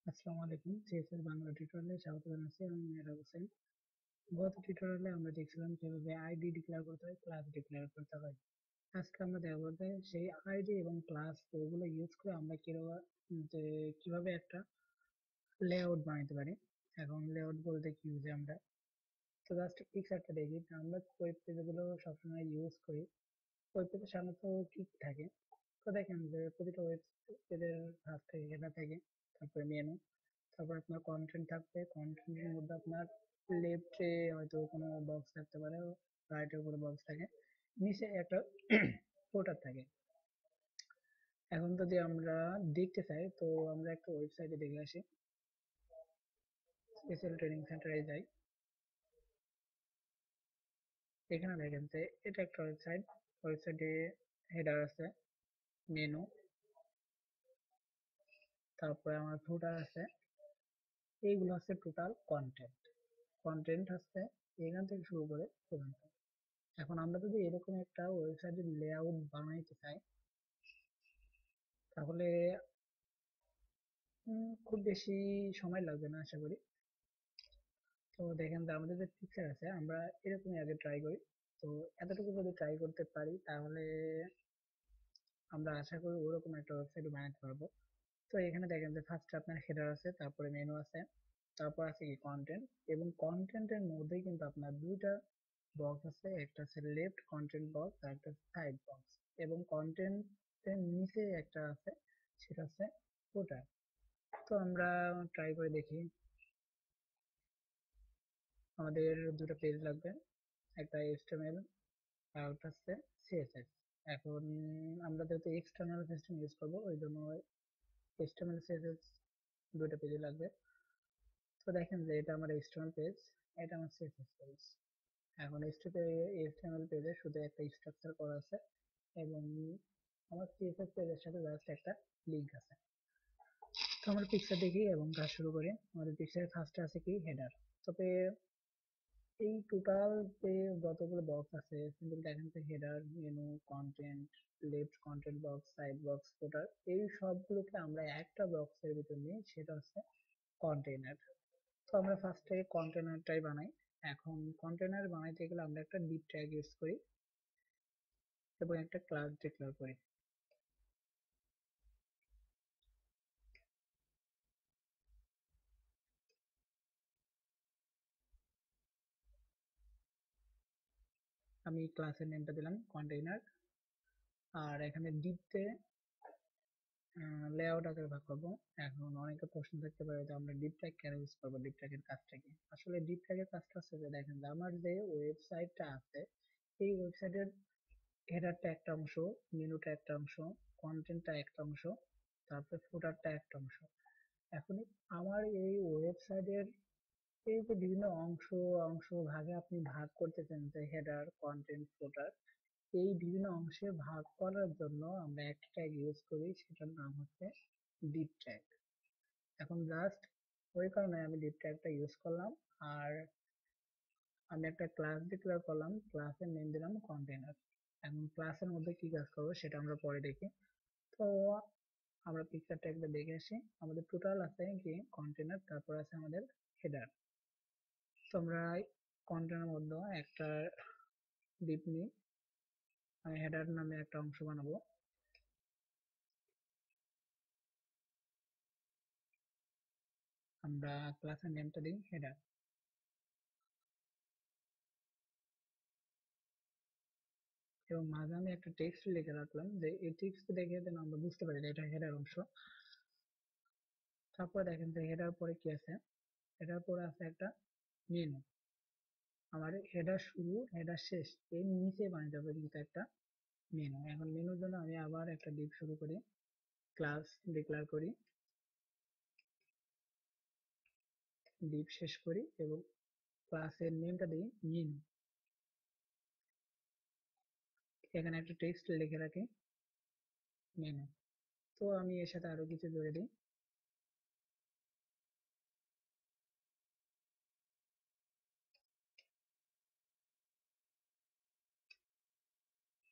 আসসালামু আলাইকুম, সিএসএস বাংলা টিউটোরিয়ালে স্বাগত জানাচ্ছি। আমি মেহের হোসেন। গত টিউটোরিয়ালে আমরা দেখছিলাম কিভাবে আইডি ডিক্লেয়ার করতে হয়, ক্লাস ডিক্লেয়ার করতে হয়। আজকে আমরা দেখবো যে সেই আইডি এবং ক্লাস ওগুলো ইউজ করে আমরা কিভাবে একটা লেআউট বানাতে পারি। এখন লেআউট বলতে কি বুঝি আমরা? তো জাস্ট পিকচারটা দেখি। আমরা ওয়েব পেজগুলো সবসময় ইউজ করি। ওয়েব পেজে সাধারণত কি থাকে? তো দেখেন যে প্রতিটা ওয়েব পেজের ফার্স্টে হেডার থাকে, তারপরে মেনু, তারপর আপনার কন্টেন্ট থাকবে। কন্টেন্টের মধ্যে আপনার লেফটে হয়তো কোনো বক্স থাকতে পারে, রাইটে কোনো বক্স থাকে, নিচে একটা ফোল্ডার থাকে। এখন যদি আমরা দেখতে চাই তো আমরা একটা ওয়েবসাইটে দেখে আসি। স্পেশাল ট্রেনিং সেন্টারে যাই। এখানে দেখেন যে এটা একটা ওয়েবসাইট। ওয়েবসাইটে হেডার আছে, মেনু, তারপরে আমার ফুটার আছে। এইগুলো হচ্ছে টোটাল কন্টেন্ট। কন্টেন্ট হচ্ছে এখান থেকে শুরু করে পর্যন্ত। এখন আমরা যদি এরকম একটা ওয়েবসাইটের লেআউট বানাইতে চাই তাহলে খুব বেশি সময় লাগবে না আশা করি। তো দেখেন যে আমাদের যে পিকচার আছে আমরা এরকমই আগে ট্রাই করি। তো এতটুকু যদি ট্রাই করতে পারি তাহলে আমরা আশা করি ওরকম একটা ওয়েবসাইট বানাতে পারবো। তো এখানে দেখেন যে ফার্স্টে আপনার হেডার আছে, তারপরে মেনু আছে, তারপর আছে কি কন্টেন্ট। এবং কন্টেন্টের মধ্যেই কিন্তু আপনার দুইটা বক্স আছে, একটা আছে লেফট কন্টেন্ট বক্স আর একটা সাইড বক্স। এবং কন্টেন্টের নিচে একটা আছে, সেটা হচ্ছে ফুটার। তো আমরা ট্রাই করে দেখি। আমাদের দুটো পেজ লাগবে, একটা HTML আর একটা হচ্ছে CSS। এখন আমরা যেহেতু এক্সটার্নাল সিস্টেম ইউজ করবো ওই জন্য HTML CSS দুটো পেজে লাগবে। তো দেখেন যে এটা আমার HTML পেজ, এটা আমার CSS পেজ। এখন HTML পেজে শুধু একটা স্ট্রাকচার করা আছে এবং আমার CSS পেজের সাথে জাস্ট একটা লিঙ্ক আছে। তো আমরা পিকচার দেখি এবং কাজ শুরু করি। আমাদের পিকচারের ফার্স্টে আছে কি হেডার। তবে এই টোটাল যে যতগুলো বক্স আছে কিন্তু দেখেন যে header, menu, content, left content box, side box, footer, এই সবগুলোকে আমরা একটা বক্সের ভিতর নিয়ে সেটা হচ্ছে কন্টেইনার। তো আমরা ফার্স্টে কন্টেইনারটাই বানাই। এখন কন্টেইনার বানাইতে গেলে আমরা একটা ডিপ ট্যাগ ইউজ করি এবং একটা ক্লাস ডিক্লেয়ার করি। আমি ক্লাসের নেমটা দিলাম কন্টেইনার। আর এখানে ডিপতে লেআউট আকারে ভাগ করবো। এখন অনেকে প্রশ্ন থাকতে পারে যে আমরা ডিপ ট্যাগ কেন ইউজ করবো, ডিপ ট্যাগের কাজটা কি? আসলে ডিপ ট্যাগের কাজটা হচ্ছে যে দেখেন যে আমার যে ওয়েবসাইটটা আছে এই ওয়েবসাইটের হেডারটা একটা অংশ, মেনুটা একটা অংশ, কন্টেন্টটা একটা অংশ, তারপরে ফুটারটা একটা অংশ। এখন আমার এই ওয়েবসাইটের এই যে বিভিন্ন অংশ অংশ ভাগে আপনি ভাগ করতেছেন যে হেডার, কন্টেন্ট, ফুটার, এই বিভিন্ন অংশে ভাগ করার জন্য আমরা একটা ট্যাগ ইউজ করি, সেটার নাম হচ্ছে ডিপ ট্যাগ। এখন জাস্ট ওই কারণে আমি ডিপ ট্যাগটা ইউজ করলাম। আর আমি একটা ক্লাস ডিক্লেয়ার করলাম, ক্লাসের নেম দিলাম কন্টেইনার। এখন ক্লাসের মধ্যে কি কাজ করবো সেটা আমরা পরে দেখি। তো আমরা পিকচারটা একবার দেখে আসি। আমাদের টোটাল আছে কি কন্টেইনার, তারপর আছে আমাদের হেডার। তো আমরা কন্টেইনার মধ্যে একটা ডিপ নিই, আমি হেডার নামে একটা অংশ বানাবো। আমরা ক্লাসের নেমটা দিই হেডার এবং মাঝে আমি একটা টেক্সট লিখে রাখলাম যে এই টেক্সট দেখে যেন আমরা বুঝতে পারি যে এটা হেডার অংশ। তারপরে দেখেন যে হেডার পরে কি আছে, হেডার পরে আছে একটা মেনু। আমার হেডার শুরু হেডার শেষ এর নিচে বানিয়ে যাবে কিন্তু একটা মেনু। এখন মেনুর জন্য আমি আবার একটা ডিপ শুরু করি, ক্লাস ডিক্লেয়ার করি, ডিপ শেষ করি এবং ক্লাসের নেমটা দিই মেনু। এখানে একটা টেক্সট লিখে রাখি মেনু। তো আমি এর সাথে আরো কিছু জুড়ে দিই।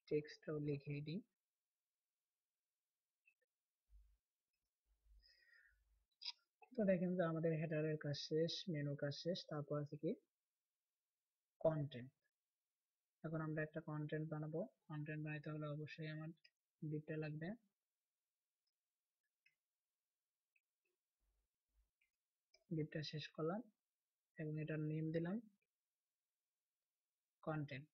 টেক্সটটাও লিখে দিই। তো দেখেন যে আমাদের হেডারের কাজ শেষ, মেনু কাজ শেষ, তারপর আছে কি কন্টেন্ট। এখন আমরা একটা কন্টেন্ট বানাবো। কন্টেন্ট বানাইতে হলে অবশ্যই আমার ডিপটা লাগবে। ডিপটা শেষ করলাম এবং এটার নেম দিলাম কন্টেন্ট।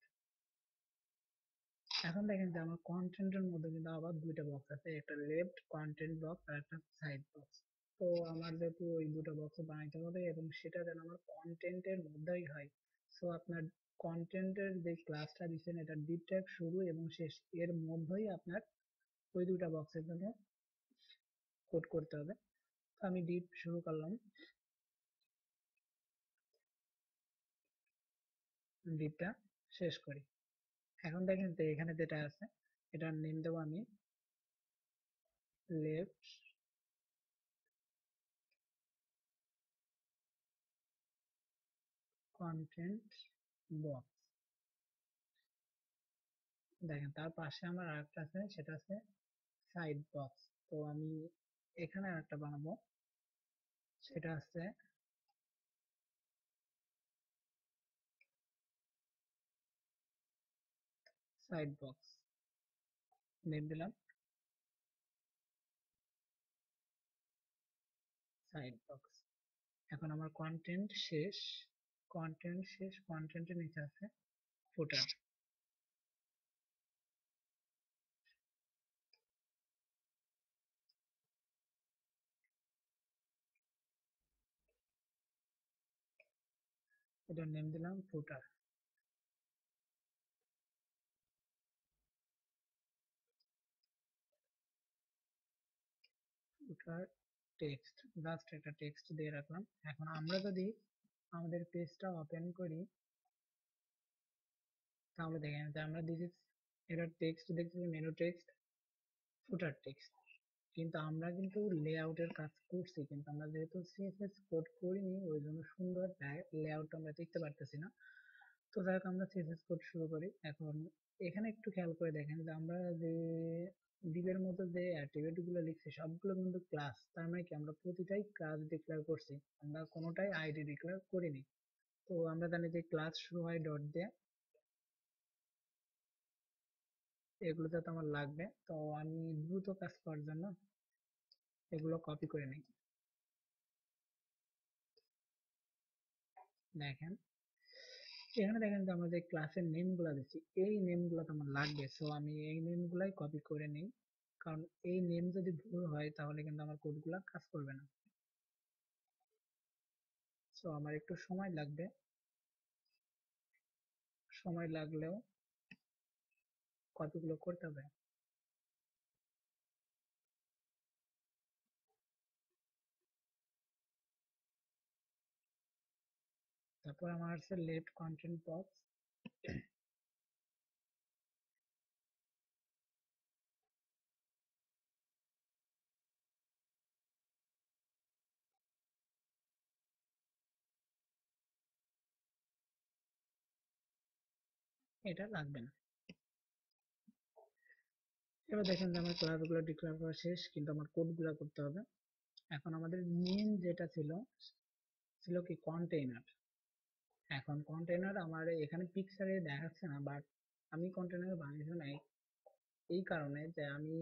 এখন দেখেন যে আমার কন্টেন্টের মধ্যে কিন্তু আবার দুইটা বক্স আছে, একটা লেফট কন্টেন্ট বক্স আর একটা সাইড বক্স। তো আমার যেহেতু ওই দুটো বক্স বানাইতে হবে এবং সেটা যেন আমার কন্টেন্টের মধ্যেই হয়, সো আপনার কন্টেন্টের যে ক্লাসটা দিচ্ছেন এটা ডিপ ট্যাগ শুরু এবং শেষ এর মধ্যেই আপনার ওই দুটা বক্সের জন্য কোড করতে হবে। তো আমি ডিপ শুরু করলাম, ডিপটা শেষ করি। এখন দেখেন যে এখানে যেটা আছে এটার নেম দেবো আমি লেফট কন্টেন্ট বক্স। দেখেন তার পাশে আমার আরেকটা আছে, সেটা আছে সাইড বক্স। তো আমি এখানে আরেকটা বানাবো, সেটা আছে সাইড বক্স। নেম দিলাম সাইড বক্স। এখন আমার কন্টেন্ট শেষ, কন্টেন্ট শেষ, কন্টেন্টের নিচে আছে ফুটার। এটার নেম দিলাম ফুটার। ফুটার টেক্সট, জাস্ট একটা টেক্সট দিয়ে রাখলাম। এখন আমরা যদি আমাদের পেজটা ওপেন করি তাহলে দেখেন যে আমরা দিয়েছি এটা টেক্সট, দেখছি মেনু টেক্সট, ফুটার টেক্সট, কিন্তু আমরা কিন্তু লেআউটের কাজ করছি, কিন্তু আমরা যেহেতু সিএসএস কোড করিনি ওই জন্য সুন্দর লেআউট আমরা দেখতে পারতেছি না। তো যাই হোক আমরা সিএসএস কোড শুরু করি। এখন এখানে একটু খেয়াল করে দেখেন যে আমরা যে ডিবের মধ্যে যে অ্যাট্রিবিউট গুলো লিখছি সবগুলো কিন্তু ক্লাস, তার মানে কি আমরা প্রতিটাই ক্লাস ডিক্লেয়ার করছি, আমরা কোনোটাই আইডি ডিক্লেয়ার করিনি। তো আমরা জানি যে ক্লাস শুরু হয় ডট দিয়ে, এগুলোতে তো আমার লাগবে। তো আমি দ্রুত কাজ করার জন্য এগুলো কপি করে নিই। দেখেন এখানে দেখেন যে আমরা যে ক্লাসের নেম গুলা দিচ্ছি এই নেম গুলা তো আমার লাগবে, সো আমি এই নেম গুলাই কপি করে নিই, কারণ এই নেম যদি ভুল হয় তাহলে কিন্তু আমার কোড গুলা কাজ করবে না। সো আমার একটু সময় লাগবে, সময় লাগলেও কতগুলো করতে হবে। তারপর আমার আছে লেফট কন্টেন্ট বক্স। এটা লাগবে না। এবার দেখেন যে আমার ক্লাসগুলো ডিক্লেয়ার করা শেষ, কিন্তু আমার কোডগুলো করতে হবে। এখন আমাদের মেন যেটা ছিল ছিল কি কন্টেইনার। এখন কন্টেইনার আমার এখানে পিকচারে দেখাচ্ছে না, বাট আমি কন্টেইনার বানিয়েছি না এই কারণে যে আমি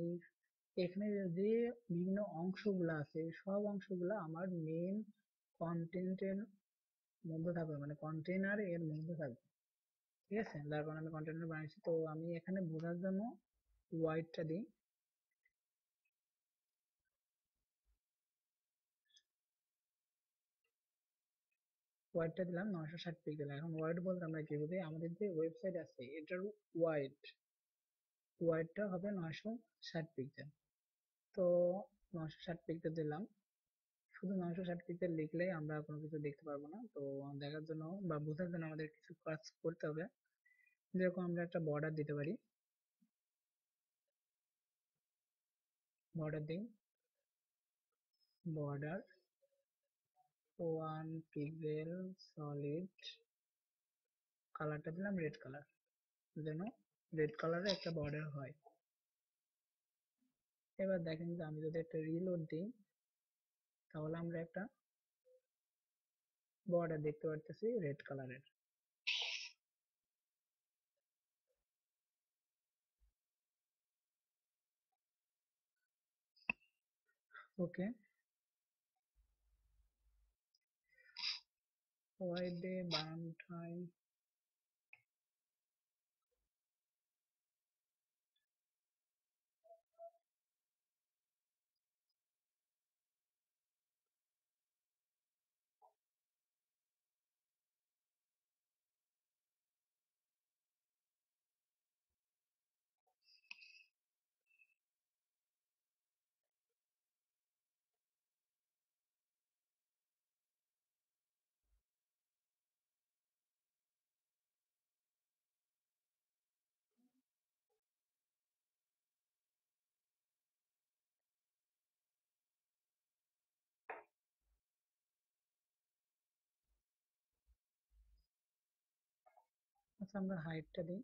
এখানে যে বিভিন্ন অংশগুলো আছে সব অংশগুলো আমার মেন কন্টেন্টের মধ্যে থাকবে, মানে কন্টেইনার এর মধ্যে থাকবে। ঠিক আছে, যার কারণে আমি কন্টেইনার বানিয়েছি। তো আমি এখানে বোঝার জন্য ওয়াইডটা দিই, ওয়াইডটা দিলাম 960 পিক্সেল। এখন ওয়াইড বলতে আমরা কি বুঝি, আমাদের যে ওয়েবসাইট আছে এটার ওয়াইড, ওয়াইডটা হবে 960 পিক্সেল। তো 960 পিক্সেল দিলাম। শুধু 960 পিক্সেল লিখলেই আমরা কোনো কিছু দেখতে পারবো না, তো দেখার জন্য বা বোঝার জন্য আমাদের কিছু কাজ করতে হবে। যেরকম আমরা একটা বর্ডার দিতে পারি, বর্ডার দিই, বর্ডার 1 পিক্সেল সলিড, কালারটা দিলাম রেড কালার, যেন রেড কালারে একটা বর্ডার হয়। এবার দেখেন যে আমি যদি একটা রিলোড দিই তাহলে আমরা একটা বর্ডার দেখতে পারতেছি রেড কালারের। ওকে, হোয়াইট ডে বানানোটাই আচ্ছা আমরা হাইটটা দিই।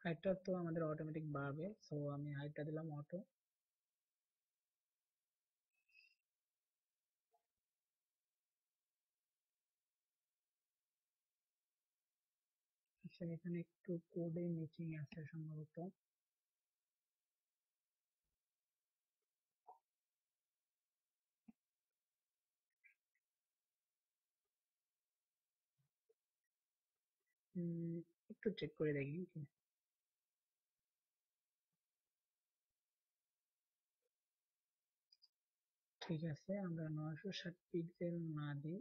হাইটটা তো আমাদের অটোমেটিক বাড়বে, সো আমি হাইটটা দিলাম অটো। আচ্ছা এখানে একটু কোডে মিসিং আছে সম্ভবত। একটু চেক করে দেখি। ঠিক আছে, আমরা 960 পিক্সেল না দিই,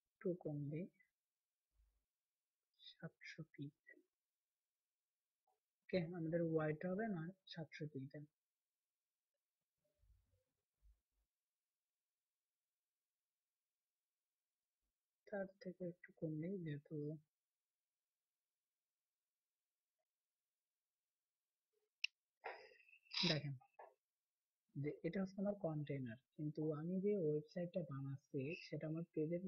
একটু কম দিই, 700 পিক্সেল। ওকে, আমাদের ওয়াইড হবে না 700 পিক্সেল। তার থেকে একটু কম দিই যেহেতু দেখেন যে এটা হচ্ছে আমার কন্টেইনার, কিন্তু আমি যে ওয়েবসাইটটা বানাচ্ছি সেটা আমার পেজের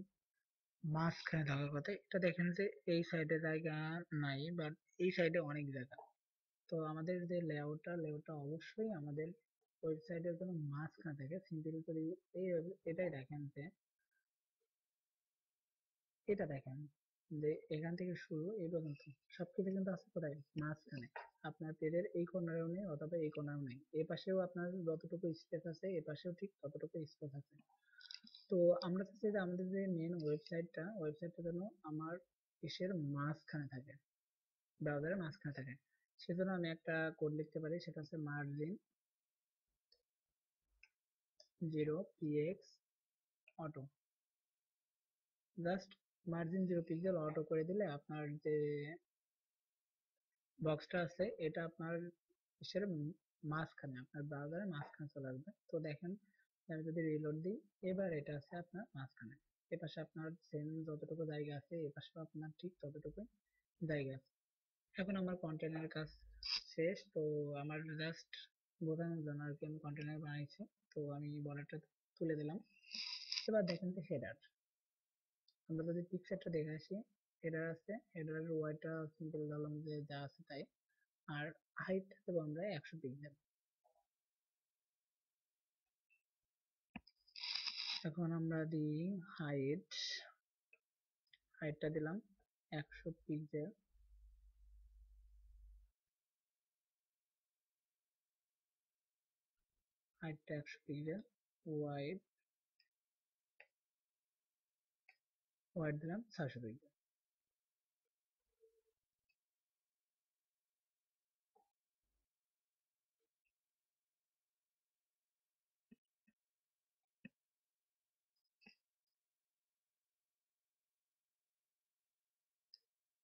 মাঝখানে থাকার কথা। এটা দেখেন যে এই সাইডে জায়গা নাই, বাট এই সাইডে অনেক জায়গা। তো আমাদের যে লেআউটটা অবশ্যই আমাদের ওয়েবসাইটের কোনো মাঝখানে থাকে। সিম্পল করে এই এটাই দেখেন যে এটা দেখেন যে এখান থেকে শুরু এই পর্যন্ত সবকিছু কিন্তু আছে কোথায়, মাঝখানে। আপনার পেজের এই কর্নারেও নেই অথবা এই কর্নারেও নেই, এ পাশেও আপনার যতটুকু স্পেস আছে এ পাশেও ঠিক ততটুকু স্পেস আছে। তো আমরা চাচ্ছি যে আমাদের যে মেন ওয়েবসাইটটা যেন আমার পেজের মাঝখানে থাকে, ব্রাউজারের মাঝখানে থাকে। সেজন্য আমি একটা কোড লিখতে পারি, সেটা হচ্ছে margin 0 px auto. Just margin 0 pixel auto করে দিলে আপনার যে বক্সটা আছে এটা আপনার এর মাঝখানে, আপনার ব্রাউজারের মাঝখানে চলে আসবে। তো দেখেন আমি যদি রিলোড দিই, এবার এটা আছে আপনার মাঝখানে। এপাশে আপনার সেম যতটুকু জায়গা আছে এপাশে আপনার ঠিক ততটুকু জায়গা আছে। এখন আমার কন্টেনারের কাজ শেষ। তো আমার জাস্ট বোঝানোর জন্য আর কি আমি কন্টেনার বানাইছি। তো আমি বর্ডারটা তুলে দিলাম। এবার দেখেন যে হেডার, আমরা যদি পিকচারটা দেখে আসি, হেডার আছে, হেডারের ওয়াইডটা সিম্পল ধরলাম যে যা আছে তাই, আর হাইট দেবো আমরা 100 পিক্সেল। এখন আমরা দিই হাইটটা দিলাম 100 পিক্সেল, হাইটটা 100 পিক্সেল, ওয়াইড ওয়াইড দিলাম 600 পিক্সেল।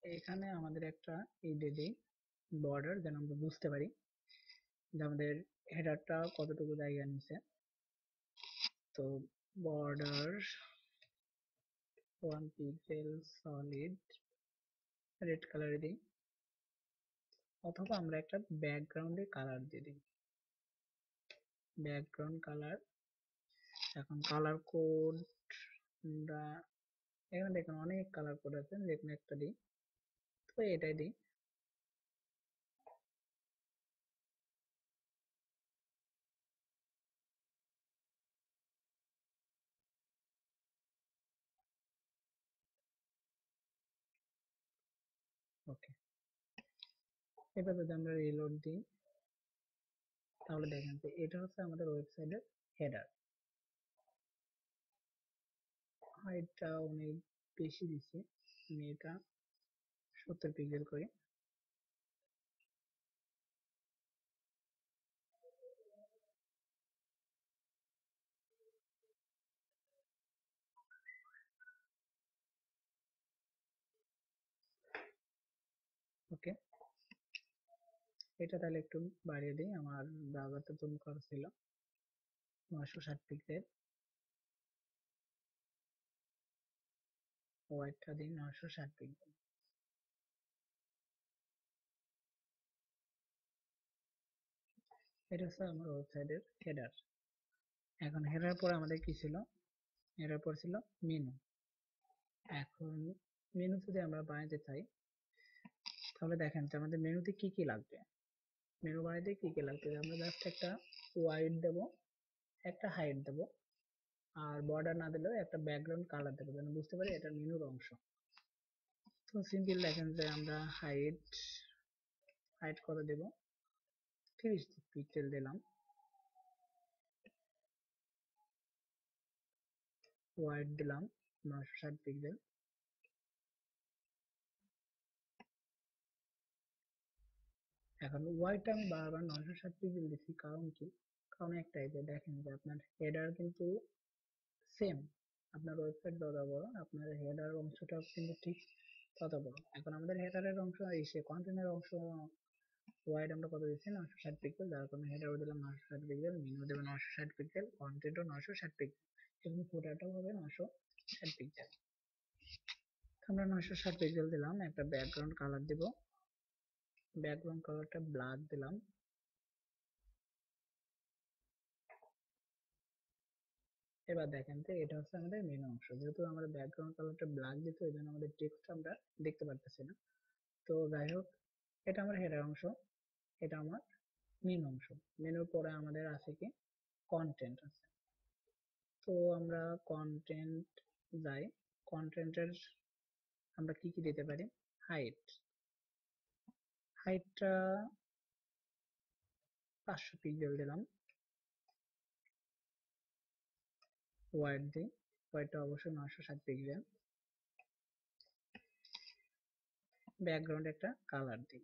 এখানে আমাদের একটা এই দিই বর্ডার, যেন আমরা বুঝতে পারি যে আমাদের হেডারটা কতটুকু জায়গা নিচ্ছে। তো বর্ডার 1 পিক্সেল সলিড রেড কালারে দিই, অথবা আমরা একটা ব্যাকগ্রাউন্ডে কালার দিয়ে দিই, ব্যাকগ্রাউন্ড কালার। এখন কালার কোড আমরা এখানে দেখুন অনেক কালার কোড আছে, যেকোনো একটা দিই, তো এটাই দিই। ওকে, এবার যদি আমরা রিলোড দিই তাহলে দেখেন যে এটা হচ্ছে আমাদের ওয়েবসাইটের হেডার। হাইটটা অনেক বেশি দিচ্ছি, আমি এটা 70 পিক্সেল করি। ওকে, এটা তাহলে একটু বাড়িয়ে দিই, আমার ব্রাউজারটা জুম করা ছিল 960 পিক্সেল। হোয়াইটটা দিই 960 পিক্সেল। এটা হচ্ছে আমার ওয়েবসাইটের হেডার। এখন হেডার পরে আমাদের কি ছিল, হেডার পর ছিল মেনু। এখন মেনু যদি আমরা বানাতে চাই তাহলে দেখেন যে আমাদের মেনুতে কি কি লাগবে। মেনু বানাইতে কি কি লাগবে, আমরা জাস্ট একটা ওয়াইড দেব, একটা হাইট দেব, আর বর্ডার না দিলেও একটা ব্যাকগ্রাউন্ড কালার দেবো যেন বুঝতে পারি এটা মেনুর অংশ। তো সিম্পল দেখেন যে আমরা হাইট হাইট কত দেব, 30 পিক্সেল দিলাম। ওয়াইড দিলাম 960 পিক্সেল। এখন ওয়াইডটা আমি বারবার 960 পিক্সেল দিচ্ছি, কারণ কি, কারণ একটাই যে দেখেন যে আপনার হেডার কিন্তু সেম, আপনার ওয়েবসাইট যত বড় আপনার হেডার অংশটা কিন্তু ঠিক তত বড়। এখন আমাদের হেডারের অংশ এসে কন্টেন্টের অংশ ওয়াইড আমরা কত দিচ্ছি, 960 পিক্সেল, যার কারণে হেডারও দিলাম 960 পিক্সেল, মেনু দেবো 960 পিক্সেল, কন্টেন্টও 960 পিক্সেল এবং ফুটারটাও হবে 960 পিক্সেল। আমরা 960 পিক্সেল দিলাম, একটা ব্যাকগ্রাউন্ড কালার দিব, ব্যাকগ্রাউন্ড কালারটা ব্ল্যাক দিলাম। এবার দেখেন যে এটা হচ্ছে আমাদের মেনু অংশ, যেহেতু আমাদের ব্যাকগ্রাউন্ড কালারটা ব্ল্যাক দিতে এই জন্য আমাদের টেক্সট আমরা দেখতে পারতেছি না। তো যাই হোক, এটা আমার হেডার অংশ, এটা আমার মেনু অংশ। মেনুর পরে আমাদের আছে কি, কন্টেন্ট আছে। তো আমরা কন্টেন্ট যাই, কন্টেন্টের আমরা কি কি দিতে পারি, হাইট, হাইটটা 500 পিক্সেল দিলাম। ওয়াইড দিই, ওয়াইডটা অবশ্যই 960 পিক্সেল। ব্যাকগ্রাউন্ড একটা কালার দিই,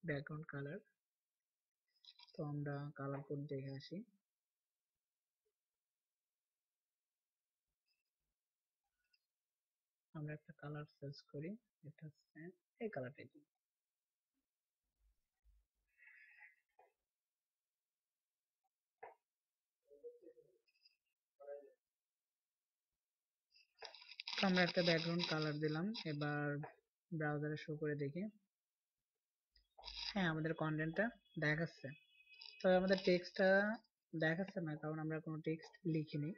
ব্যাকগ্রাউন্ড কালার। তো আমরা কালার কোড দেখে আসি, আমরা একটা কালার সার্চ করি, এটা হচ্ছে এই কালারটাই দিই। তো আমরা একটা ব্যাকগ্রাউন্ড কালার দিলাম, এবার ব্রাউজারে শো করে দেখি, হ্যাঁ আমাদের কন্টেন্টটা দেখাচ্ছে। তবে আমাদের টেক্সটটা দেখাচ্ছে না, কারণ আমরা কোনো টেক্সট লিখিনি।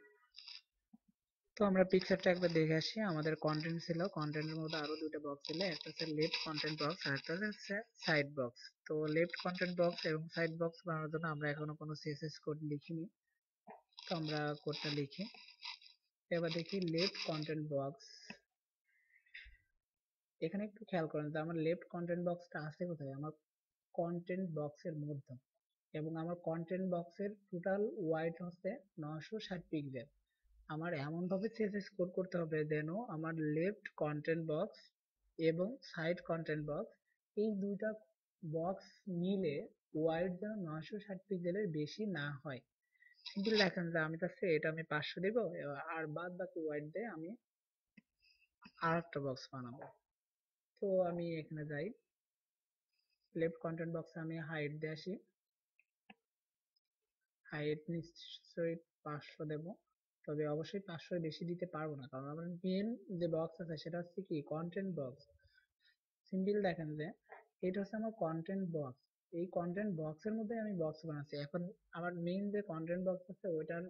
তো আমরা পিকচারটা একবার দেখে আসি। আমাদের কন্টেন্ট ছিল, কন্টেন্টের মধ্যে আরো দুটো বক্স ছিল, একটা হচ্ছে লেফট কন্টেন্ট বক্স আর একটা হচ্ছে সাইড বক্স। তো লেফট কন্টেন্ট বক্স এবং সাইড বক্স বানানোর জন্য আমরা এখনো কোনো সিএসএস কোড লিখিনি, তো আমরা কোডটা লিখি। এবার দেখি লেফট কন্টেন্ট বক্স, এখানে একটু খেয়াল করেন যে আমার লেফট কন্টেন্ট বক্সটা আছে কোথায়, আমার কন্টেন্ট বক্সের মধ্যে, এবং আমার কন্টেন্ট বক্সের টোটাল ওয়াইড হচ্ছে 960 পিক্সেল। আমার এমন ভাবে সিএসএস কোড করতে হবে যেন আমার লেফট কন্টেন্ট বক্স এবং সাইড কন্টেন্ট বক্স, এই দুইটা বক্স মিলে ওয়াইড যেন 960 পিক্সেলের বেশি না হয়। সিম্পল দেখেন যে আমি চাচ্ছি এটা আমি 500 দিব, আর বাদ বাকি ওয়াইড দিয়ে আমি আর একটা বক্স বানাবো। তো আমি এখানে যাই, লেফট কন্টেন্ট বক্সে আমি হাইট দিয়ে আসি, হাইট নিশ্চয়ই 500 দেব, তবে অবশ্যই 500 বেশি দিতে পারবো না, কারণ আমার মেন যে বক্স আছে সেটা হচ্ছে কি, কন্টেন্ট বক্স। সিম্পল দেখেন যে এটা হচ্ছে আমার কন্টেন্ট বক্স, এই কন্টেন্ট বক্সের মধ্যে আমি বক্স বানাচ্ছি। এখন আমার মেইন যে কন্টেন্ট বক্স আছে ওইটার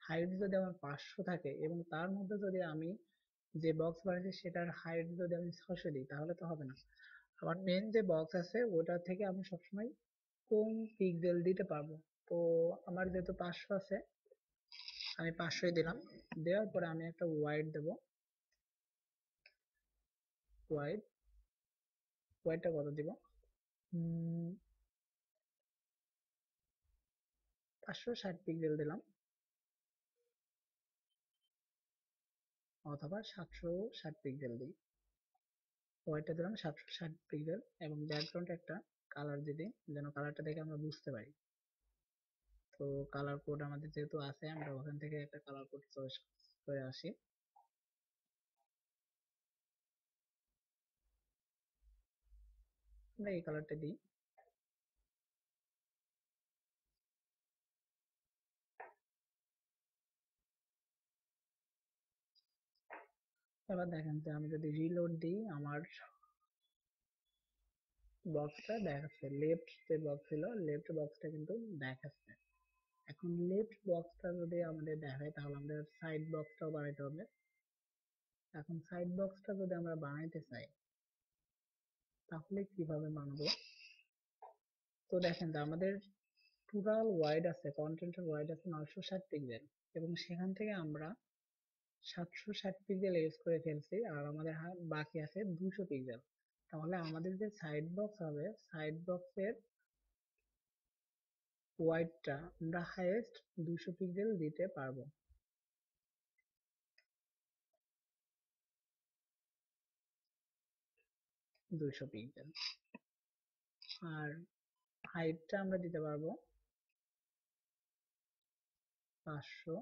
হাইট যদি আমার 500 থাকে এবং তার মধ্যে যদি আমি যে বক্স বানাচ্ছি সেটার হাইট যদি আমি 600 দিই তাহলে তো হবে না। আমার মেইন যে বক্স আছে ওটা থেকে আমি সবসময় কম পিক্সেল দিতে পারবো। তো আমার যেহেতু 500 আছে, আমি 500 দিলাম, দেওয়ার পরে আমি একটা ওয়াইড দেব, ওয়াইড, ওয়াইডটা কত দিব, 560 পিক্সেল দিলাম, অথবা 760 পিক্সেল দিই। ওয়াইডটা দিলাম 760 পিক্সেল এবং ব্যাকগ্রাউন্ডে একটা কালার দিয়ে দিই, যেন কালারটা দেখে আমরা বুঝতে পারি। তো কালার কোড আমাদের যেহেতু আছে, আমরা ওখান থেকে একটা কালার কোড চয়েস করে আসি। আমরা এই কালারটা দিই। এবার দেখেন যে আমি যদি রিলোড দিই, আমার বক্সটা দেখাচ্ছে, লেফট যে বক্স ছিল লেফট বক্সটা কিন্তু দেখাচ্ছে। এখন লেফট বক্সটা যদি আমাদের দেখায় তাহলে আমাদের সাইড বক্সটাও বানাইতে হবে। এখন সাইড বক্সটা যদি আমরা বানাইতে চাই তাহলে কিভাবে বানাবো? তো দেখেন যে আমাদের টোটাল ওয়াইড আছে, কন্টেন্টের ওয়াইড আছে 960 পিক্সেল, এবং সেখান থেকে আমরা 760 পিক্সেল ইউজ করে ফেলছি, আর আমাদের বাকি আছে 200 পিক্সেল। তাহলে আমাদের যে সাইড বক্স হবে, সাইড বক্সের ওয়াইডটা আমরা হাইয়েস্ট 200 পিক্সেল দিতে পারবো। দুইশো পিক্সেল। আর হাইটটা আমরা দিতে পারবো 500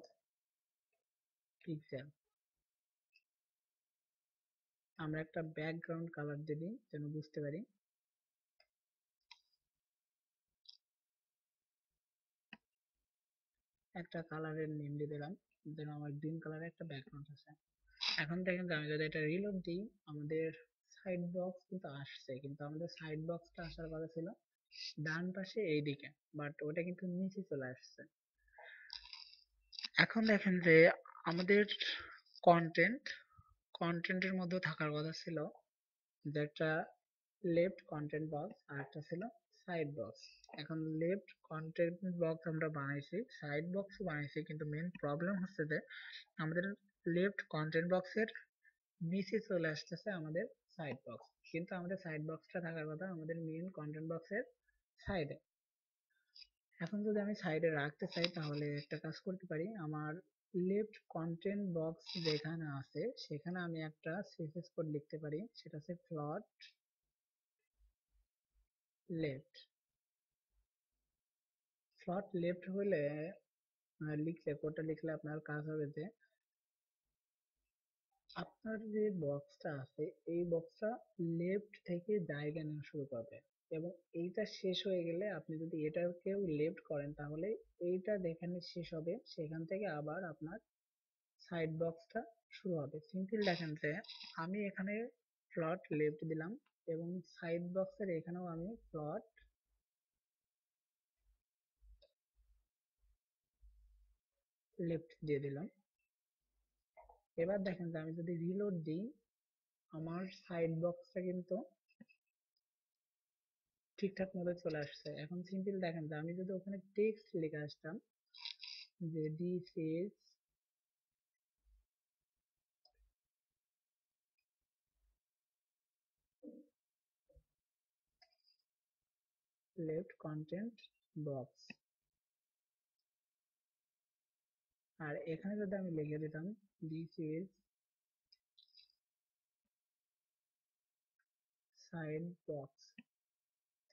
পিক্সেল। আমরা একটা ব্যাকগ্রাউন্ড কালার দিয়ে দিই যেন বুঝতে পারি। একটা কালারের নেম দিয়ে দিলাম, যেন আমার গ্রিন কালারের একটা ব্যাকগ্রাউন্ড আছে। এখন দেখেন যে আমি যদি এটা রিলোড দিই, আমাদের সাইড বক্স কিন্তু আসছে, কিন্তু আমাদের সাইড বক্সটা আসার কথা ছিল ডান পাশে এইদিকে, বাট ওটা কিন্তু নিচে চলে আসছে। এখন দেখেন যে আমাদের কন্টেন্ট, কন্টেন্টের মধ্যে থাকার কথা ছিল যে একটা লেফট কন্টেন্ট বক্স আর একটা ছিল সাইড বক্স। এখন লেফট কন্টেন্ট বক্স আমরা বানাইছি, সাইড বক্স বানাইছি, কিন্তু মেন প্রবলেম হচ্ছে যে আমাদের লেফট কন্টেন্ট বক্সের নিচে চলে আসতেছে আমাদের সাইড বক্স, কিন্তু আমাদের সাইড বক্সটা থাকার কথা আমাদের মেন কন্টেন্ট বক্সের সাইডে। এখন যদি আমি সাইডে রাখতে চাই তাহলে একটা কাজ করতে পারি, আমার লেফট কন্টেন্ট বক্স যেখানে আছে সেখানে আমি একটা সিএসএস কোড লিখতে পারি, সেটা হচ্ছে ফ্লট লেফট। ফ্লট লেফট হলে লিখলে, কোডটা লিখলে আপনার কাজ হবে যে আপনার যে বক্সটা আছে এই বক্সটা লেফট থেকে জায়গা নেওয়া শুরু করবে, এবং এইটা শেষ হয়ে গেলে আপনি যদি এটাকেও লেফট করেন তাহলে এইটা যেখানে শেষ হবে সেখান থেকে আবার আপনার সাইড বক্সটা শুরু হবে। সিম্পল দেখেন যে আমি এখানে ফ্লট লেফট দিলাম এবং সাইড বক্সের এখানেও আমি ফ্লট লেফট দিয়ে দিলাম। এবার দেখেন যে আমি যদি রিলোড দিই, আমার সাইড বক্সটা কিন্তু ঠিকঠাক মতো চলে আসছে। এখন সিম্পল দেখেন যে আমি যদি ওখানে টেক্সট লিখে আসতাম যে this is left content box, আর এখানে যদি আমি লিখে দিতাম দিস ইজ সাইড বক্স,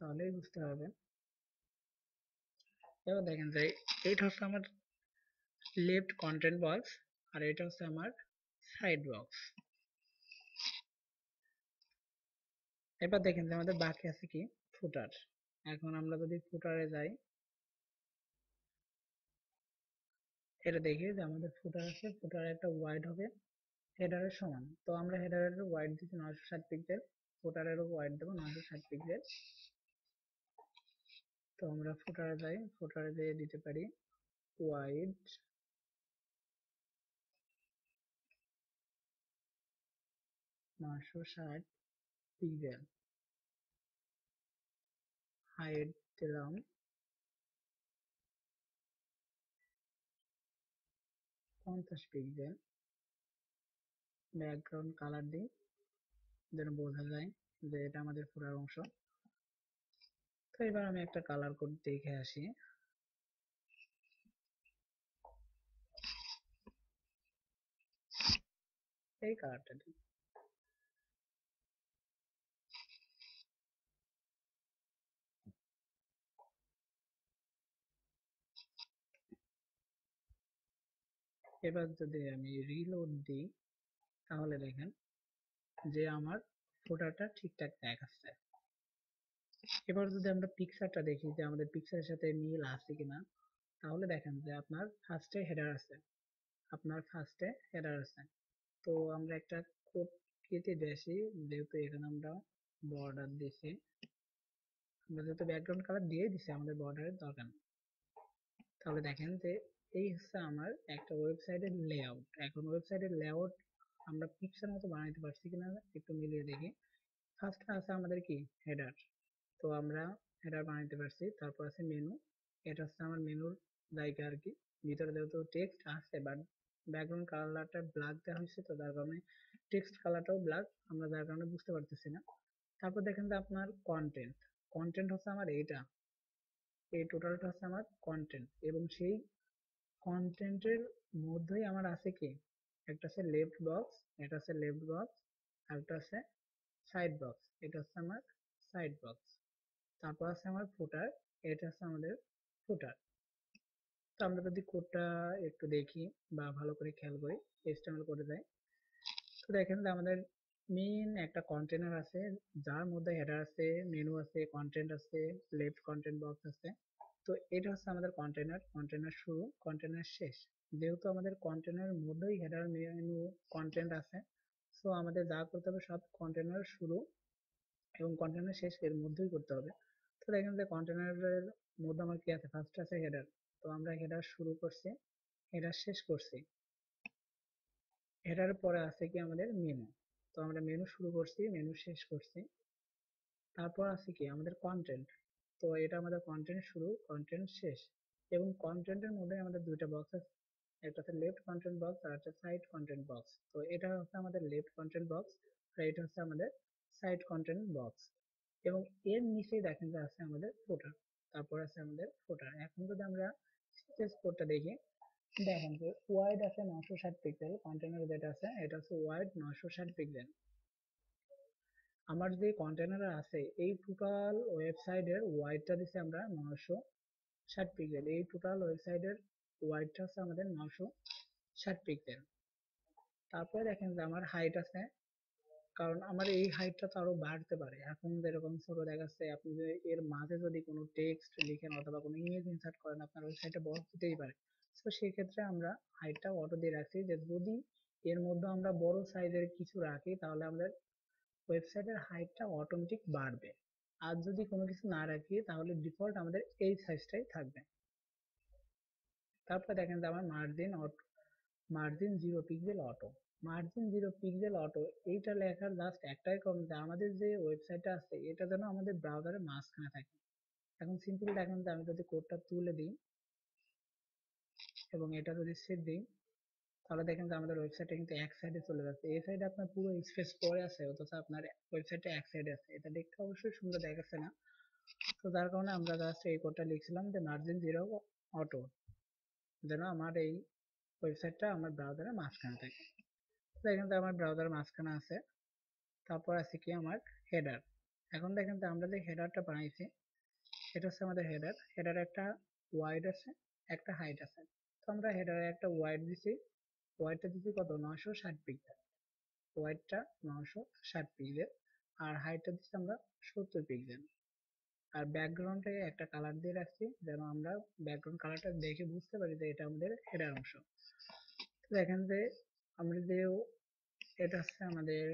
তাহলেই বুঝতে হবে। এবার দেখেন যে এইটা হচ্ছে আমার লেফট কন্টেন্ট বক্স আর এটা হচ্ছে আমার সাইড বক্স। এবার দেখেন যে আমাদের বাকি আছে কি, ফুটার। এখন আমরা যদি ফুটারে যাই, এটা দেখি যে আমাদের ফুটার আছে, ফুটারে একটা ওয়াইড হবে হেডারের সমান। তো আমরা হেডারের ওয়াইড দিচ্ছি 960 পিক্সেল, ফুটারেরও ওয়াইড দেবো 960 পিক্সেল। তো আমরা ফুটারে যাই, ফুটারে দিয়ে দিতে পারি ওয়াইড 960 পিক্সেল, হাইট দিলাম 50 পিক্সেল, ব্যাকগ্রাউন্ড কালার দিই যেন বোঝা যায় যে এটা আমাদের ফুটার অংশ। তো এবার আমি একটা কালার কোড দেখে আসি। এই কালারটা দিই। এবার যদি আমি রিলোড দিই তাহলে দেখেন যে আমার ফুটারটা ঠিকঠাক দেখাচ্ছে। এবার যদি আমরা পিকচারটা দেখি যে আমাদের পিকচারের সাথে মিল আছে কিনা, তাহলে দেখেন যে আপনার ফার্স্টে হেডার আছে, আপনার ফার্স্টে হেডার আছে। তো আমরা একটা কোড কেটে দিয়েছি, যেহেতু এখানে আমরা বর্ডার দিয়েছি, আমরা যেহেতু ব্যাকগ্রাউন্ড কালার দিয়ে দিছি আমাদের বর্ডারের দরকার নেই। তাহলে দেখেন যে এই হচ্ছে আমার একটা ওয়েবসাইটের লেআউট। এখন ওয়েবসাইটের লেআউট আমরা পিকচার মতো বানাইতে পারছি কিনা একটু মিলিয়ে দেখি। ফার্স্টে আছে আমাদের কি হেডার, তো আমরা হেডার বানাইতে পারছি। তারপর আছে মেনু, এটা হচ্ছে আমার মেনুর জায়গা আর কি। ভিতরে যেহেতু টেক্সট আছে বাট ব্যাকগ্রাউন্ড কালারটা ব্ল্যাক দেওয়া হয়েছে, তো যার কারণে টেক্সট কালারটাও ব্ল্যাক, আমরা যার কারণে বুঝতে পারতেছি না। তারপর দেখেন যে আপনার কন্টেন্ট, কন্টেন্ট হচ্ছে আমার এইটা, এই টোটালটা হচ্ছে আমার কন্টেন্ট। এবং সেই কন্টেন্টের মধ্যেই আমার আছে কি, একটা আছে লেফট বক্স, এটা আছে লেফট বক্স, আর একটা আছে সাইড বক্স, এটা হচ্ছে আমার সাইড বক্স। তারপর আছে আমার ফুটার, এটা হচ্ছে আমাদের ফুটার। তো আমরা যদি কোডটা একটু দেখি বা ভালো করে খেয়াল করি, HTML কোডে যাই, তো দেখেন যে আমাদের মেইন একটা কন্টেনার আছে, যার মধ্যে হেডার আছে, মেনু আছে, কন্টেন্ট আছে, লেফট কন্টেন্ট বক্স আছে। তো এটা হচ্ছে আমাদের কন্টেনার, কন্টেনার শুরু, কন্টেনার শেষ। যেহেতু আমাদের কন্টেনারের মধ্যেই হেডার, মেনু, কন্টেন্ট আছে, তো আমাদের যা করতে হবে সব কন্টেনার শুরু এবং কন্টেনার শেষ এর মধ্যেই করতে হবে। তো দেখেন যে কন্টেনারের মধ্যে আমার কি আছে, ফার্স্ট আছে হেডার, তো আমরা হেডার শুরু করছি, হেডার শেষ করছি, হেডার পরে আছে কি আমাদের মেনু, তো আমরা মেনু শুরু করছি, মেনু শেষ করছি। তারপর আছে কি আমাদের কন্টেন্ট, তো এটা আমাদের কন্টেন্ট শুরু, কন্টেন্ট শেষ। এবং কন্টেন্টের মধ্যে আমাদের দুইটা বক্স আছে, একটা হচ্ছে লেফট কন্টেন্ট বক্স আর একটা সাইড কন্টেন্ট বক্স। তো এটা হচ্ছে আমাদের লেফট কন্টেন্ট বক্স আর এটা হচ্ছে আমাদের সাইড কন্টেন্ট বক্স। এবং এর নিচেই দেখেন যে আছে আমাদের ফুটার, তারপর আছে আমাদের ফুটার। এখন যদি আমরা সিএসএস কোডটা দেখি, দেখেন যে ওয়াইড আছে 960 পিক্সেল, কন্টেনার যেটা আছে এটা হচ্ছে ওয়াইড 960 পিক্সেল। আমার যে কন্টেনার আছে এই টোটাল ওয়েবসাইটের ওয়াইডটা দিচ্ছি আমরা 960 পিক্সেল, এই টোটাল ওয়েবসাইটের ওয়াইডটা হচ্ছে আমাদের 960 পিক্সেল। তারপরে দেখেন যে আমার হাইট আছে, কারণ আমার এই হাইটটা তো আরো বাড়তে পারে। এখন যেরকম ছোট দেখাচ্ছে, আপনি যদি এর মাঝে যদি কোনো টেক্সট লিখেন অথবা কোনো ইমেজ ইনসার্ট করেন, আপনার ওয়েবসাইটে বড় হতেই পারে। তো সেই ক্ষেত্রে আমরা হাইটটা অটো দিয়ে রাখছি, যে যদি এর মধ্যে আমরা বড় সাইজের কিছু রাখি তাহলে আমাদের ওয়েবসাইটের হাইটটা অটোমেটিক বাড়বে। আর যদি কোনো কিছু না রাখি তাহলে ডিফল্ট আমাদের এই সাইজটাই থাকবে। তারপর দেখেন যে আমার margin 0 pixel auto, margin 0 pixel auto, এইটা লেখার জাস্ট একটাই কারণ যে আমাদের যে ওয়েবসাইটটা আছে এটা যেন আমাদের ব্রাউজারের মাঝখানে থাকে। এখন সিম্পল দেখেন যে আমি যদি কোডটা তুলে দিই এবং এটা যদি সেভ দিই, তাহলে দেখেন যে আমাদের ওয়েবসাইটটা কিন্তু এক সাইডে চলে যাচ্ছে, এই সাইডে আপনার পুরো স্পেস পড়ে আছে, অথচ আপনার ওয়েবসাইটটা এক সাইডে আছে। এটা দেখতে অবশ্যই সুন্দর দেখাচ্ছে না, তো যার কারণে আমরা জাস্ট এই কোডটা লিখছিলাম যে মার্জিন 0 অটো, যেন আমার এই ওয়েবসাইটটা আমার ব্রাউজারের মাঝখানে থাকে। তো এখান থেকে আমার ব্রাউজারের মাঝখানে আছে। তারপর আছে কি আমার হেডার। এখন দেখেন যে আমরা যে হেডারটা বানাইছি এটা হচ্ছে আমাদের হেডার, হেডার একটা ওয়াইড আছে, একটা হাইট আছে। তো আমরা হেডারে একটা ওয়াইড দিছি, ওয়াইডটা দিছি কত, 960 পিক্সেল, ওয়াইডটা 960 পিক্সেল, আর হাইটটা দিচ্ছি আমরা 70 পিক্সেল। আর ব্যাকগ্রাউন্ডে একটা কালার দিয়ে রাখছি যেন আমরা ব্যাকগ্রাউন্ড কালারটা দেখে বুঝতে পারি যে এটা আমাদের হেডার অংশ। তো দেখেন যে আমরা যে, এটা হচ্ছে আমাদের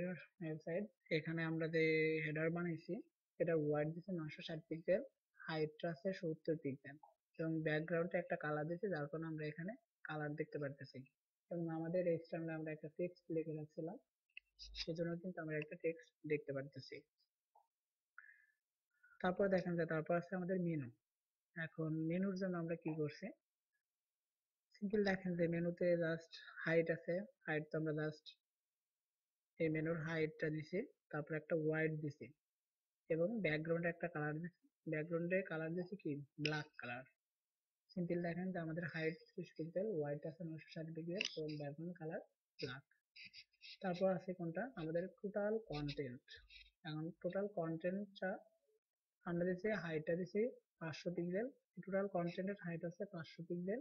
ওয়েবসাইট, এখানে আমরা যে হেডার বানাইছি এটা ওয়াইড দিচ্ছে 960 পিক্সেল, হাইটটা আছে 70 পিক্সেল, এবং ব্যাকগ্রাউন্ডে একটা কালার দিচ্ছে যার কারণে আমরা এখানে কালার দেখতে পারতেছি। এবং আমাদের এক্সটার্নাল আমরা একটা টেক্সট লিখে রাখছিলাম, সেজন্য কিন্তু আমরা একটা টেক্সট দেখতে পারতেছি। তারপর দেখেন যে তারপর আছে আমাদের মেনু। এখন মেনুর জন্য আমরা কি করছি, সিম্পল দেখেন যে মেনুতে জাস্ট হাইট আছে, হাইট তো আমরা জাস্ট এই মেনুর হাইটটা দিছি, তারপর একটা হোয়াইট দিছি এবং ব্যাকগ্রাউন্ডে একটা কালার দিছি, ব্যাকগ্রাউন্ডে কালার দিছি কি ব্ল্যাক কালার। সিম্পল দেখেন যে আমাদের হাইট 30 পিক্সেল, হোয়াইট আছে 960 পিক্সেল এবং ব্যাকগ্রাউন্ড কালার ব্ল্যাক। তারপর আছে কোনটা আমাদের টোটাল কন্টেন্ট। এখন টোটাল কন্টেন্টটা আমরা দিছি, হাইটটা দিছি 500 পিক্সেল, টোটাল কন্টেন্টের হাইট আছে 500 পিক্সেল,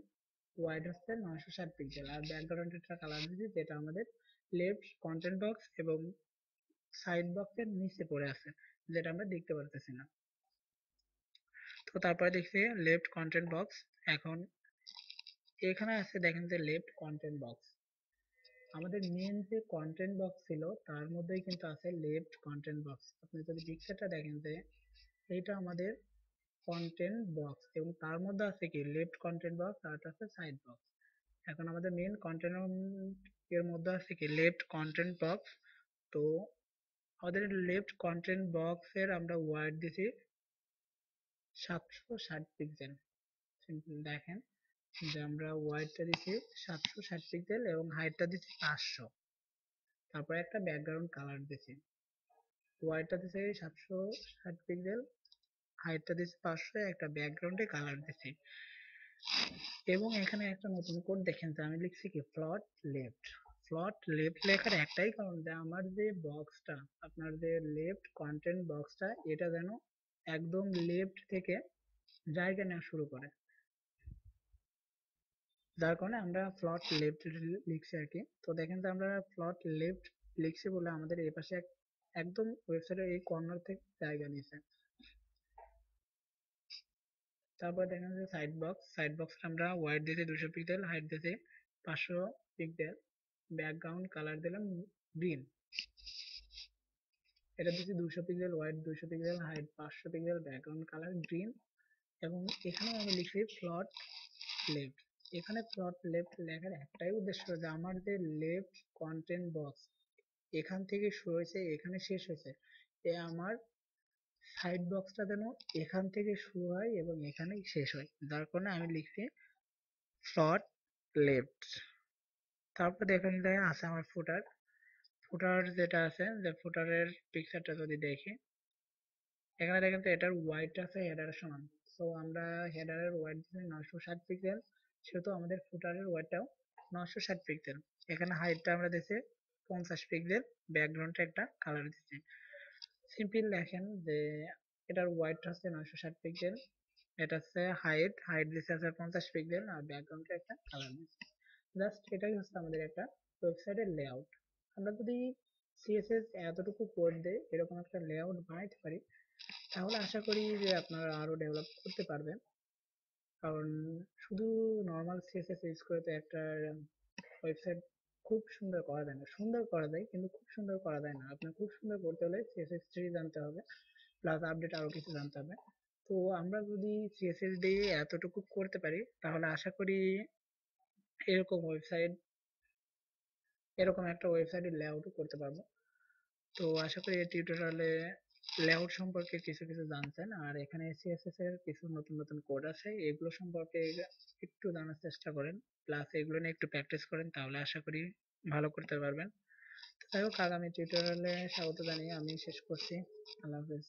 ওয়াইড হচ্ছে 960 পিক্সেল, আর ব্যাকগ্রাউন্ডের কালার দিছি যেটা আমাদের লেফট কন্টেন্ট বক্স এবং সাইড বক্সের নিচে পড়ে আছে, যেটা আমরা দেখতে পারতেছি না। তো তারপরে দেখছি লেফট কন্টেন্ট বক্স। এখন এখানে আছে দেখেন যে লেফট কন্টেন্ট বক্স, আমাদের মেন যে কন্টেন্ট বক্স ছিল তার মধ্যেই কিন্তু আছে লেফট কন্টেন্ট বক্স। আপনি যদি পিকচারটা দেখেন যে এইটা আমাদের কন্টেন্ট বক্স এবং তার মধ্যে আছে কি লেফট কন্টেন্ট বক্স আর আছে সাইড বক্স। এখন আমাদের মেন কন্টেন্ট এর মধ্যে আছে কি লেফট কন্টেন্ট বক্স। তো আমাদের লেফট কন্টেন্ট বক্সের আমরা ওয়াইড দিছি 760 পিক্সেল। দেখেন যে আমরা ওয়াইডটা দিছি 760 পিক্সেল এবং হাইটটা দিছি 500। তারপরে একটা ব্যাকগ্রাউন্ড কালার দিছি, ওয়াইডটা দিছি 760 পিক্সেল, হাইটটা দিছি 500, একটা ব্যাকগ্রাউন্ডে কালার দিছি। এবং এখানে একটা নতুন কোড দেখেন যে আমি লিখছি কি ফ্লট লেফট। ফ্লট লেফট লেখার একটাই কারণ যে আমার যে বক্সটা, আপনার যে লেফট কন্টেন্ট বক্সটা, এটা যেন একদম লেফট থেকে জায়গা নেওয়া শুরু করে, যার কারণে আমরা ফ্লট লেফট লিখছি আর কি। তো দেখেন যে আমরা ফ্লট লেফট লিখছি বলে আমাদের এই পাশে একদম ওয়েবসাইটের এই কর্নার থেকে জায়গা নিয়েছে। তারপর দেখেন যে সাইড বক্স, সাইড বক্স আমরা ওয়াইড দিতে 200 পিক্সেল, হাইট দিতে 500 পিক্সেল, ব্যাকগ্রাউন্ড কালার দিলাম গ্রিন, এটা দিচ্ছি 200 pixel, wide 200 pixel, height 500 pixel, background colour green. এবং এখানে আমি লিখছি প্লট লেফট। এখানে প্লট লেফট লেখার একটাই উদ্দেশ্য যে আমার যে লেফট কন্টেন্ট বক্স এখান থেকে শুরু হয়েছে এখানে শেষ হয়েছে, এ আমার সাইড বক্সটা যেন এখান থেকে শুরু হয় এবং এখানেই শেষ হয়, যার কারণে আমি লিখছি প্লট লেফট। তারপর দেখেন যে আছে আমার ফুটার। ফুটার যেটা আছে, যে ফুটারের পিকচারটা যদি দেখি, এখানে দেখেন তো এটার ওয়াইড আছে হেডারের সমান। তো আমরা হেডারের ওয়াইড দিচ্ছি 960 পিক্সেল, সেহেতু আমাদের ফুটারের ওয়াইডটাও 960 পিক্সেল। এখানে হাইটটা আমরা দিচ্ছি 50 পিক্সেল, ব্যাকগ্রাউন্ডে একটা কালার দিচ্ছি। সিম্পল দেখেন যে এটার ওয়াইডটা হচ্ছে 960 পিক্সেল, এটা হচ্ছে হাইট, হাইট দিচ্ছে আছে 50 পিক্সেল, আর ব্যাকগ্রাউন্ডে একটা কালার দিচ্ছি। জাস্ট এটাই হচ্ছে আমাদের একটা ওয়েবসাইটের লেআউট। আমরা যদি সিএসএস এতটুকু কোড দিয়ে এরকম একটা লেআউট বানাইতে পারি, তাহলে আশা করি যে আপনারা আরো ডেভেলপ করতে পারবেন। কারণ শুধু নর্মাল সিএসএস ইউজ করে তো একটা ওয়েবসাইট খুব সুন্দর করা যায় না। সুন্দর করা যায় কিন্তু খুব সুন্দর করা যায় না। আপনার খুব সুন্দর করতে হলে CSS3 জানতে হবে, প্লাস আপডেট আরো কিছু জানতে হবে। তো আমরা যদি সিএসএস দিয়ে এতটুকু করতে পারি, তাহলে আশা করি এরকম ওয়েবসাইট, এরকম একটা ওয়েবসাইটের লেআউটও করতে পারবো। তো আশা করি এই টিউটোরিয়ালে লেআউট সম্পর্কে কিছু কিছু জানছেন, আর এখানে সিএসএস এর কিছু নতুন নতুন কোড আছে, এগুলো সম্পর্কে একটু জানার চেষ্টা করেন, প্লাস এগুলো নিয়ে একটু প্র্যাকটিস করেন, তাহলে আশা করি ভালো করতে পারবেন। তো যাই হোক, আগামী টিউটোরিয়ালে স্বাগত জানিয়ে আমি শেষ করছি। আল্লাহ হাফেজ।